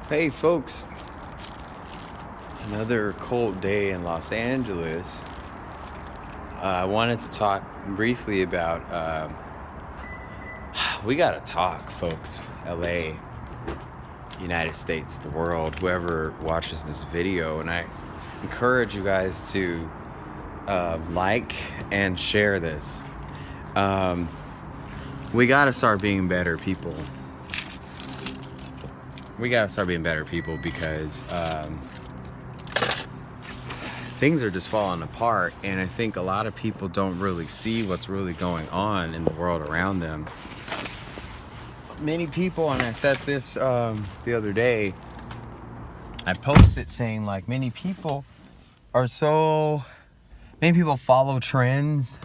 Hey folks, another cold day in Los Angeles. I wanted to talk briefly about, we gotta talk, folks. LA, United States, the world, whoever watches this video. And I encourage you guys to like and share this. We gotta start being better people. Because things are just falling apart, and I think a lot of people don't really see what's really going on in the world around them. Many people, and I said this the other day, I posted saying like many people follow trends.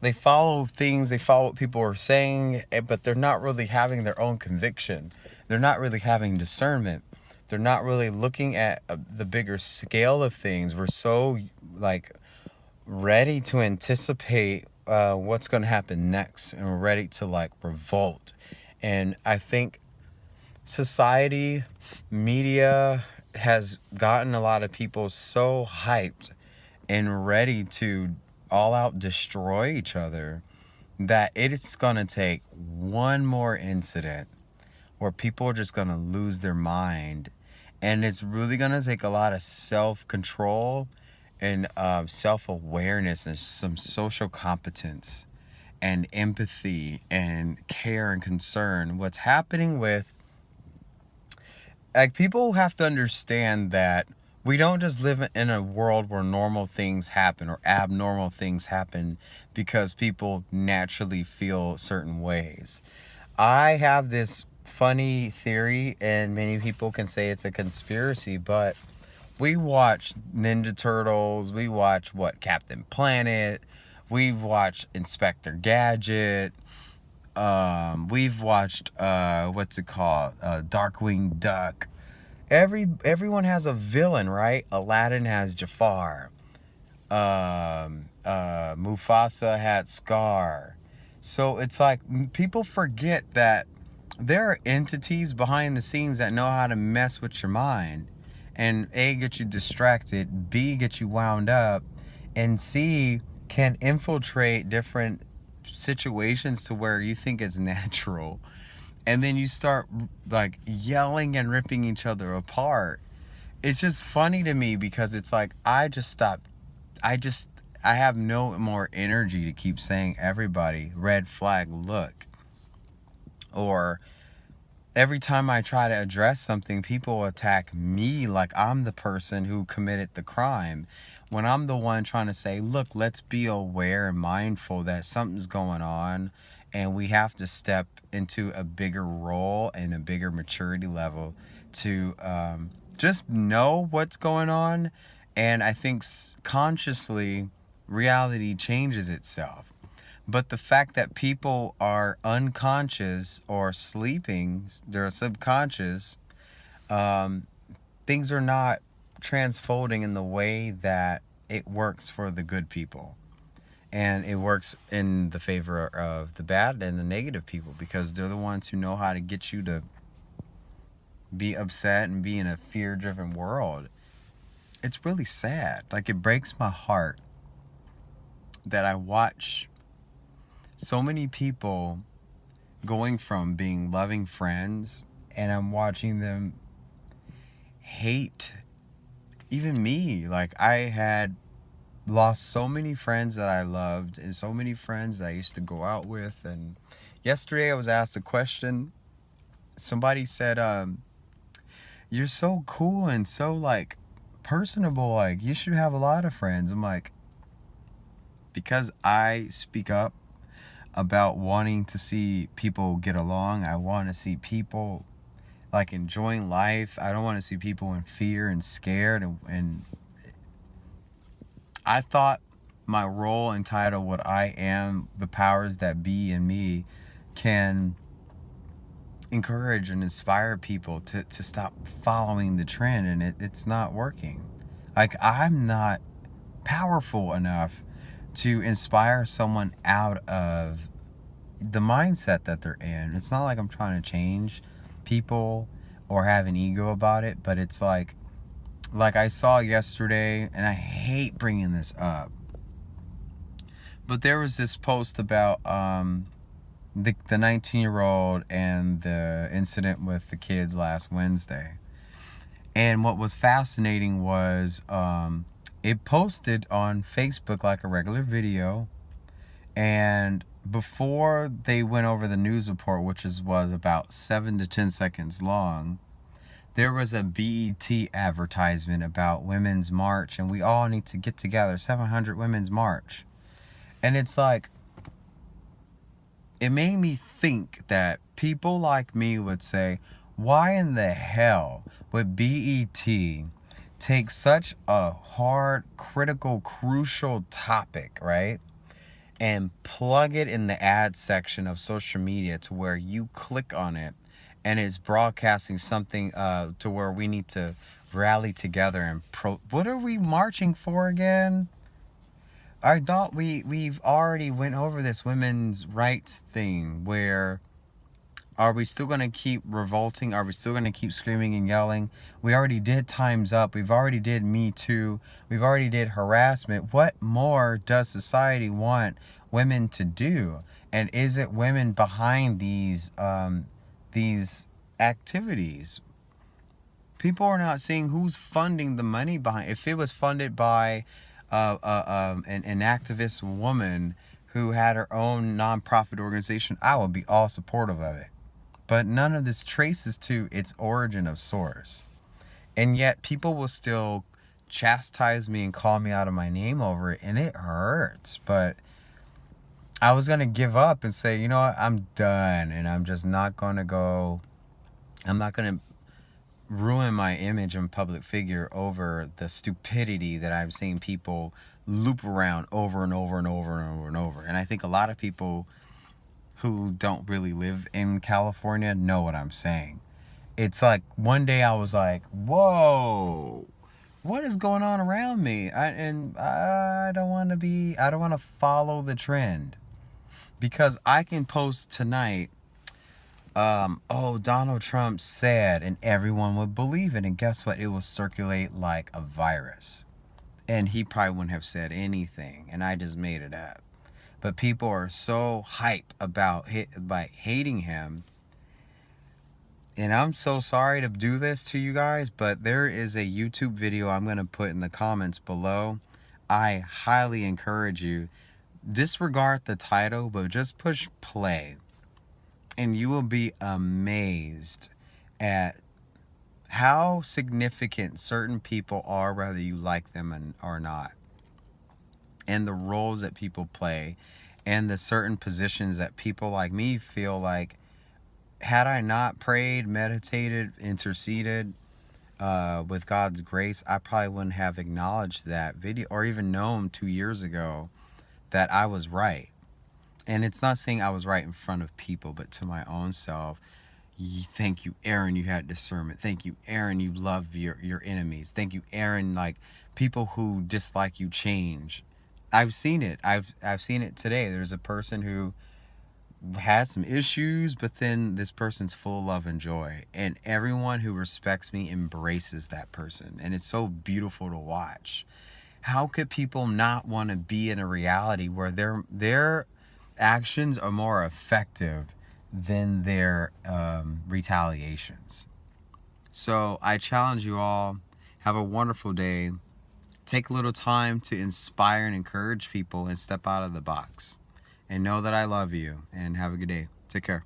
They follow things, they follow what people are saying, but they're not really having their own conviction. They're not really having discernment. They're not really looking at the bigger scale of things. We're so ready to anticipate what's going to happen next, and we're ready to revolt. And I think society, media has gotten a lot of people so hyped and ready to all out destroy each other that it's going to take one more incident where people are just going to lose their mind. And it's really going to take a lot of self-control and self-awareness and some social competence and empathy and care and concern. What's happening with, people have to understand that we don't just live in a world where normal things happen or abnormal things happen because people naturally feel certain ways. I have this funny theory, and many people can say it's a conspiracy, but we watch Ninja Turtles, we watch Captain Planet, we've watched Inspector Gadget, we've watched Darkwing Duck. Everyone has a villain, right? Aladdin has Jafar. Mufasa had Scar. So it's like people forget that there are entities behind the scenes that know how to mess with your mind, and A, get you distracted, B, get you wound up, and C, can infiltrate different situations to where you think it's natural. And then you start yelling and ripping each other apart. It's just funny to me because it's like I have no more energy to keep saying everybody red flag look. Or every time I try to address something, people attack me like I'm the person who committed the crime, when I'm the one trying to say, look, let's be aware and mindful that something's going on, and we have to step into a bigger role and a bigger maturity level to just know what's going on. And I think consciously reality changes itself. But the fact that people are unconscious or sleeping, they're subconscious, things are not transfolding in the way that it works for the good people. And it works in the favor of the bad and the negative people, because they're the ones who know how to get you to be upset and be in a fear-driven world. It's really sad. It breaks my heart that I watch so many people going from being loving friends, and I'm watching them hate even me. I had lost so many friends that I loved, and so many friends that I used to go out with. And yesterday I was asked a question. Somebody said, you're so cool and so personable, you should have a lot of friends. I'm like, because I speak up about wanting to see people get along. I want to see people enjoying life. I don't want to see people in fear and scared. And I thought my role and title, what I am, the powers that be in me, can encourage and inspire people to stop following the trend, and it's not working. I'm not powerful enough to inspire someone out of the mindset that they're in. It's not like I'm trying to change people or have an ego about it, but it's like I saw yesterday, and I hate bringing this up, but there was this post about the 19-year-old and the incident with the kids last Wednesday. And what was fascinating was it posted on Facebook like a regular video, and before they went over the news report, which was about 7 to 10 seconds long, there was a BET advertisement about Women's March, and we all need to get together, 700 Women's March. And it's like, it made me think that people like me would say, why in the hell would BET take such a hard, critical, crucial topic, right, and plug it in the ad section of social media to where you click on it and it's broadcasting something to where we need to rally together and what are we marching for again? I thought we've already went over this women's rights thing. Where are we still going to keep revolting? Are we still going to keep screaming and yelling? We already did Time's Up. We've already did Me Too. We've already did harassment. What more does society want women to do? And is it women behind these activities? People are not seeing who's funding the money behind. If it was funded by an activist woman who had her own nonprofit organization, I would be all supportive of it. But none of this traces to its origin of source. And yet people will still chastise me and call me out of my name over it, and it hurts. But I was going to give up and say, you know what, I'm done, and I'm just not going to go. I'm not going to ruin my image and public figure over the stupidity that I'm seeing people loop around over and over and over and over and over. And I think a lot of people who don't really live in California know what I'm saying. It's like one day I was like, whoa, what is going on around me? I don't want to follow the trend, because I can post tonight, Donald Trump said, and everyone would believe it. And guess what? It will circulate like a virus. And he probably wouldn't have said anything, and I just made it up. But people are so hype about hating him. And I'm so sorry to do this to you guys, but there is a YouTube video I'm going to put in the comments below. I highly encourage you, disregard the title, but just push play. And you will be amazed at how significant certain people are, whether you like them or not. And the roles that people play, and the certain positions that people like me feel like, had I not prayed, meditated, interceded with God's grace, I probably wouldn't have acknowledged that video, or even known 2 years ago that I was right. And it's not saying I was right in front of people, but to my own self. Thank you, Aaron, you had discernment. Thank you, Aaron, you love your enemies. Thank you, Aaron, like, people who dislike you change. I've seen it. I've seen it today. There's a person who had some issues, but then this person's full of love and joy. And everyone who respects me embraces that person. And it's so beautiful to watch. How could people not want to be in a reality where their actions are more effective than their retaliations? So I challenge you all, have a wonderful day. Take a little time to inspire and encourage people and step out of the box. And know that I love you, and have a good day. Take care.